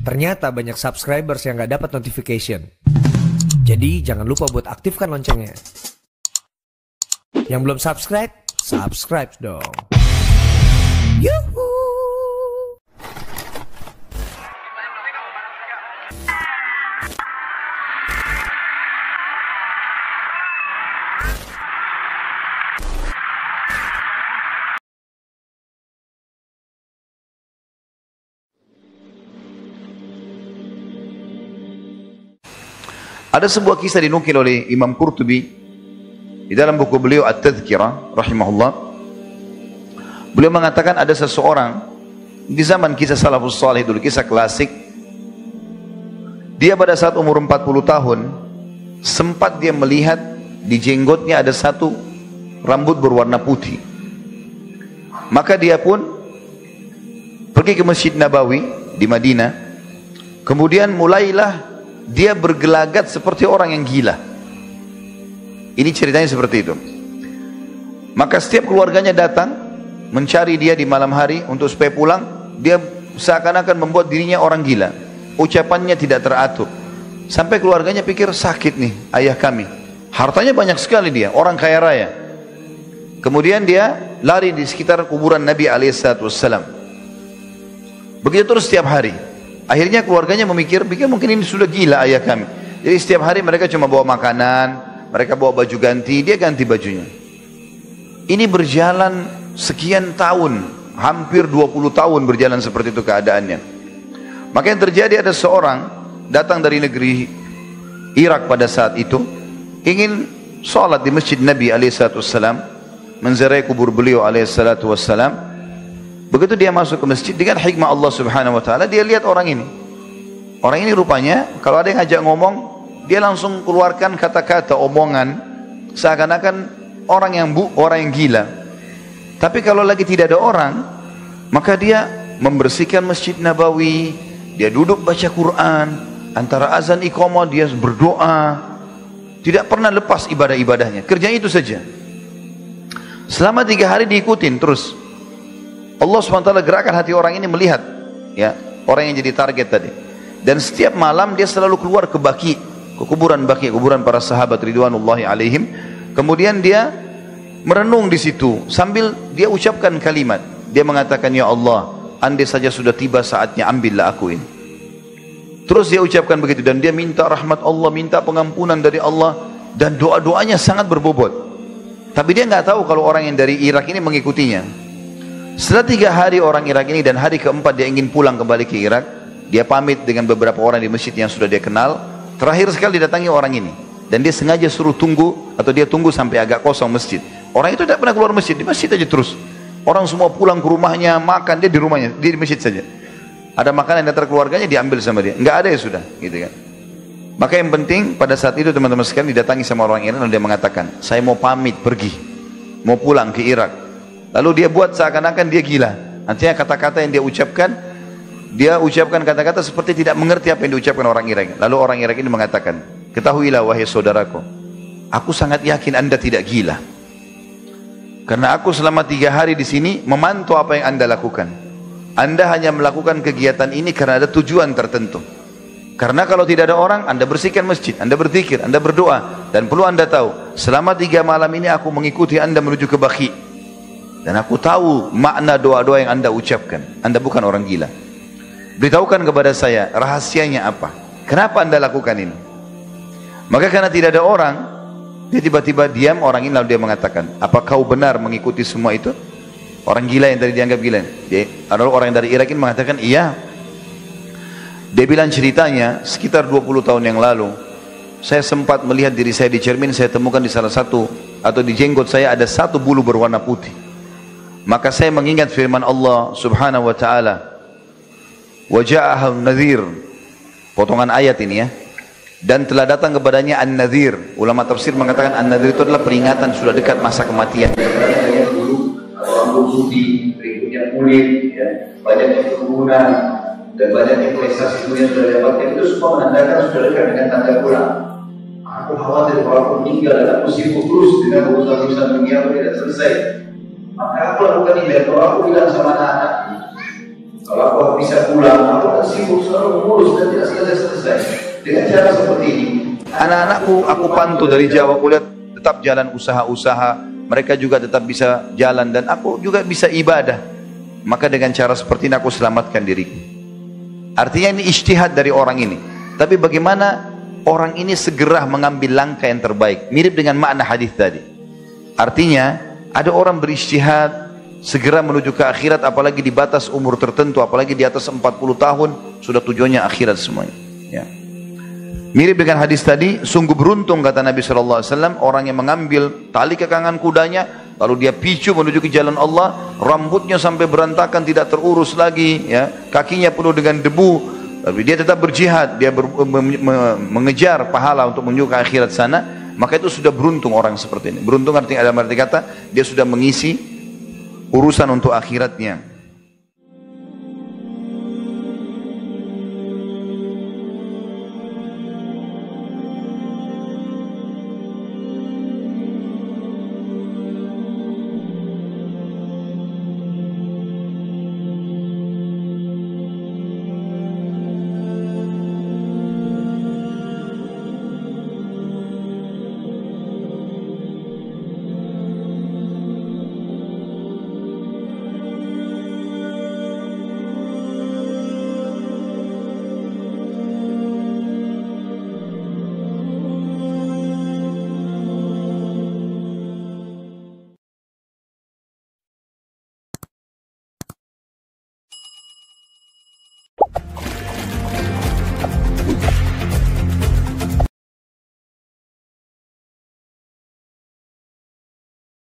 Ternyata banyak subscribers yang gak dapat notification. Jadi jangan lupa buat aktifkan loncengnya. Yang belum subscribe, subscribe dong. Yuhu. Ada sebuah kisah dinukil oleh Imam Qurtubi di dalam buku beliau At-Tadhkirah rahimahullah. Beliau mengatakan ada seseorang di zaman kisah salafus salih dulu, kisah klasik. Dia pada saat umur 40 tahun sempat dia melihat di jenggotnya ada satu rambut berwarna putih. Maka dia pun pergi ke Masjid Nabawi di Madinah. Kemudian mulailah dia bergelagat seperti orang yang gila. Ini ceritanya seperti itu. Maka setiap keluarganya datang mencari dia di malam hari untuk supaya pulang. Dia seakan-akan membuat dirinya orang gila. Ucapannya tidak teratur. Sampai keluarganya pikir sakit nih ayah kami. Hartanya banyak sekali dia, orang kaya raya. Kemudian dia lari di sekitar kuburan Nabi SAW. Begitu terus setiap hari. Akhirnya keluarganya memikir mungkin ini sudah gila ayah kami. Jadi setiap hari mereka cuma bawa makanan, mereka bawa baju ganti, dia ganti bajunya. Ini berjalan sekian tahun, hampir 20 tahun berjalan seperti itu keadaannya. Maka yang terjadi ada seorang datang dari negeri Irak pada saat itu, ingin sholat di masjid Nabi SAW, menziarahi kubur beliau SAW. Begitu dia masuk ke masjid dengan hikmah Allah Subhanahu wa taala, dia lihat orang ini. Orang ini rupanya kalau ada yang ngajak ngomong, dia langsung keluarkan kata-kata omongan seakan-akan orang yang gila. Tapi kalau lagi tidak ada orang, maka dia membersihkan Masjid Nabawi, dia duduk baca Quran, antara azan iqamah dia berdoa. Tidak pernah lepas ibadah-ibadahnya. Kerjanya itu saja. Selama 3 hari diikutin terus. Allah SWT gerakan hati orang ini melihat ya, orang yang jadi target tadi. Dan setiap malam dia selalu keluar ke Baqi, ke kuburan Baqi, kuburan para sahabat ridwanullahi alaihim. Kemudian dia merenung di situ sambil dia ucapkan kalimat. Dia mengatakan, ya Allah, andai saja sudah tiba saatnya, ambillah aku ini. Terus dia ucapkan begitu dan dia minta rahmat Allah, minta pengampunan dari Allah, dan doa-doanya sangat berbobot. Tapi dia nggak tahu kalau orang yang dari Irak ini mengikutinya. Setelah 3 hari orang Irak ini dan hari keempat dia ingin pulang kembali ke Irak, dia pamit dengan beberapa orang di masjid yang sudah dia kenal. Terakhir sekali didatangi orang ini dan dia sengaja suruh tunggu, atau dia tunggu sampai agak kosong masjid. Orang itu tidak pernah keluar masjid, di masjid aja terus. Orang semua pulang ke rumahnya, makan, dia di rumahnya, dia di masjid saja. Ada makanan yang datang keluarganya diambil sama dia, nggak ada ya sudah, gitu kan. Maka yang penting pada saat itu teman-teman sekalian didatangi sama orang Irak, lalu dia mengatakan, saya mau pamit pergi, mau pulang ke Irak. Lalu dia buat seakan-akan dia gila. Artinya kata-kata yang dia ucapkan kata-kata seperti tidak mengerti apa yang diucapkan orang Irak. Lalu orang Irak ini mengatakan, ketahuilah wahai saudaraku, aku sangat yakin anda tidak gila. Karena aku selama 3 hari di sini memantau apa yang anda lakukan. Anda hanya melakukan kegiatan ini karena ada tujuan tertentu. Karena kalau tidak ada orang, anda bersihkan masjid, anda berzikir, anda berdoa. Dan perlu anda tahu, selama 3 malam ini aku mengikuti anda menuju ke Baqi. Dan aku tahu makna doa-doa yang anda ucapkan. Anda bukan orang gila. Beritahukan kepada saya rahasianya apa. Kenapa anda lakukan ini? Maka karena tidak ada orang, dia tiba-tiba diam. Orang ini lalu dia mengatakan, apa kau benar mengikuti semua itu? Orang gila yang tadi dianggap gila. Dia adalah orang yang dari Irak ini mengatakan, iya. Dia bilang ceritanya sekitar 20 tahun yang lalu, saya sempat melihat diri saya di cermin. Saya temukan di salah satu, atau di jenggot saya ada satu bulu berwarna putih. Maka saya mengingat firman Allah Subhanahu wa taala, wa ja'ahun nadhir, potongan ayat ini ya, dan telah datang kepadanya an-nadhir. Ulama tafsir mengatakan an-nadhir itu adalah peringatan sudah dekat masa kematian. Rambut putih, berikutnya kulit, ya, banyak keturunan dan banyak investasi yang sudah dapatkan, itu semua menandakan sudah dekat dengan tanda pulang. Aku khawatir kalau aku meninggal dan aku sibuk terus dengan urusan-urusan dunia aku tidak selesai. Maka aku lakukan ini. Kalau aku bilang sama anak-anak, kalau aku bisa pulang, aku akan sibuk selalu mengurus dan tidak selesai. Dengan cara seperti ini, anak-anakku aku pantau dari Jawa, aku lihat tetap jalan usaha-usaha, mereka juga tetap bisa jalan dan aku juga bisa ibadah. Maka dengan cara seperti ini aku selamatkan diriku. Artinya ini ijtihad dari orang ini. Tapi bagaimana orang ini segera mengambil langkah yang terbaik? Mirip dengan makna hadis tadi. Artinya ada orang berijtihad segera menuju ke akhirat, apalagi di batas umur tertentu, apalagi di atas 40 tahun sudah tujuannya akhirat semuanya. Ya. Mirip dengan hadis tadi, sungguh beruntung kata Nabi SAW orang yang mengambil tali kekangan kudanya, lalu dia picu menuju ke jalan Allah, rambutnya sampai berantakan tidak terurus lagi, ya, kakinya penuh dengan debu, tapi dia tetap berjihad, dia mengejar pahala untuk menuju ke akhirat sana, maka itu sudah beruntung orang seperti ini. Beruntung artinya, ada arti kata dia sudah mengisi urusan untuk akhiratnya.